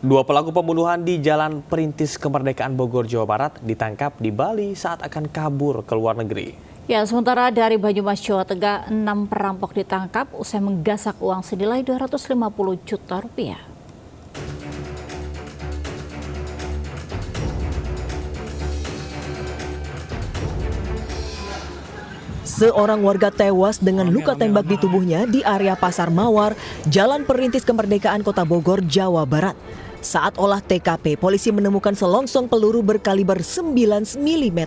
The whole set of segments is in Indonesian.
Dua pelaku pembunuhan di Jalan Perintis Kemerdekaan Bogor, Jawa Barat ditangkap di Bali saat akan kabur ke luar negeri. Ya, sementara dari Banyumas, Jawa Tengah, 6 perampok ditangkap usai menggasak uang senilai 250 juta rupiah. Seorang warga tewas dengan luka tembak di tubuhnya di area Pasar Mawar, Jalan Perintis Kemerdekaan Kota Bogor, Jawa Barat. Saat olah TKP, polisi menemukan selongsong peluru berkaliber 9 mm.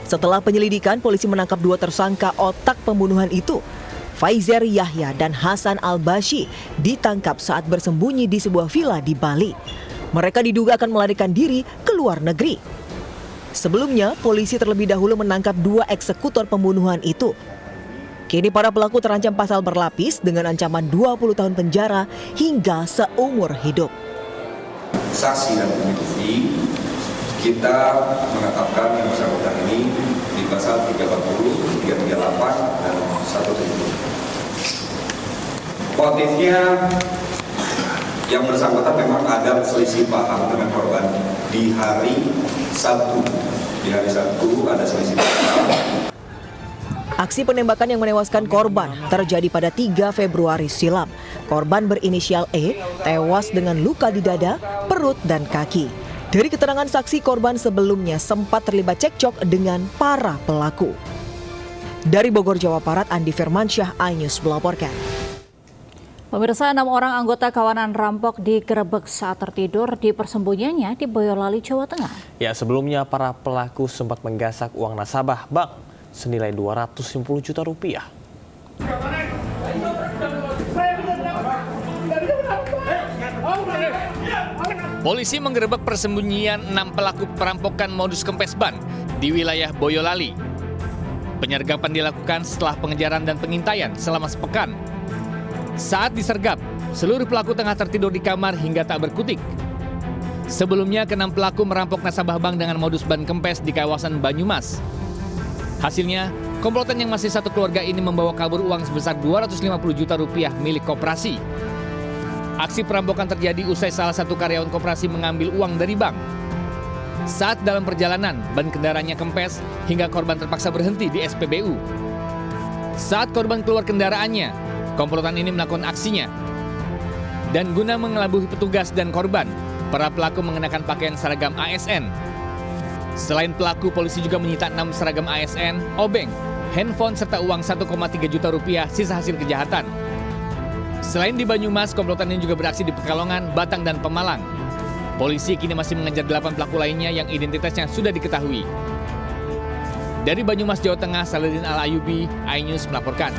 Setelah penyelidikan, polisi menangkap dua tersangka otak pembunuhan itu. Faizer Yahya dan Hasan Al-Bashi ditangkap saat bersembunyi di sebuah villa di Bali. Mereka diduga akan melarikan diri ke luar negeri. Sebelumnya, polisi terlebih dahulu menangkap dua eksekutor pembunuhan itu. Kini para pelaku terancam pasal berlapis dengan ancaman 20 tahun penjara hingga seumur hidup. Saksi dan bukti kita menetapkan yang bersangkutan ini di pasal 340, 338, dan 170. Motifnya yang bersangkutan memang ada selisih paham dengan korban di hari Sabtu. Di hari Sabtu ada selisih paham. Aksi penembakan yang menewaskan korban terjadi pada 3 Februari silam. Korban berinisial E tewas dengan luka di dada, perut, dan kaki. Dari keterangan saksi, korban sebelumnya sempat terlibat cekcok dengan para pelaku. Dari Bogor, Jawa Barat, Andi Firmansyah, iNews melaporkan. Pemirsa, 6 orang anggota kawanan rampok digerebek saat tertidur di persembunyiannya di Boyolali, Jawa Tengah. Ya, sebelumnya para pelaku sempat menggasak uang nasabah bank senilai 250 juta rupiah. Polisi menggerebek persembunyian 6 pelaku perampokan modus kempes ban di wilayah Boyolali. Penyergapan dilakukan setelah pengejaran dan pengintaian selama sepekan. Saat disergap, seluruh pelaku tengah tertidur di kamar hingga tak berkutik. Sebelumnya, ke-6 pelaku merampok nasabah bank dengan modus ban kempes di kawasan Banyumas. Hasilnya, komplotan yang masih satu keluarga ini membawa kabur uang sebesar 250 juta rupiah milik koperasi. Aksi perampokan terjadi usai salah satu karyawan koperasi mengambil uang dari bank. Saat dalam perjalanan, ban kendaraannya kempes hingga korban terpaksa berhenti di SPBU. Saat korban keluar kendaraannya, komplotan ini melakukan aksinya. Dan guna mengelabui petugas dan korban, para pelaku mengenakan pakaian seragam ASN. Selain pelaku, polisi juga menyita 6 seragam ASN, obeng, handphone, serta uang 1,3 juta rupiah sisa hasil kejahatan. Selain di Banyumas, komplotan ini juga beraksi di Pekalongan, Batang, dan Pemalang. Polisi kini masih mengejar 8 pelaku lainnya yang identitasnya sudah diketahui. Dari Banyumas, Jawa Tengah, Saladin Al-Ayubi, iNews melaporkan.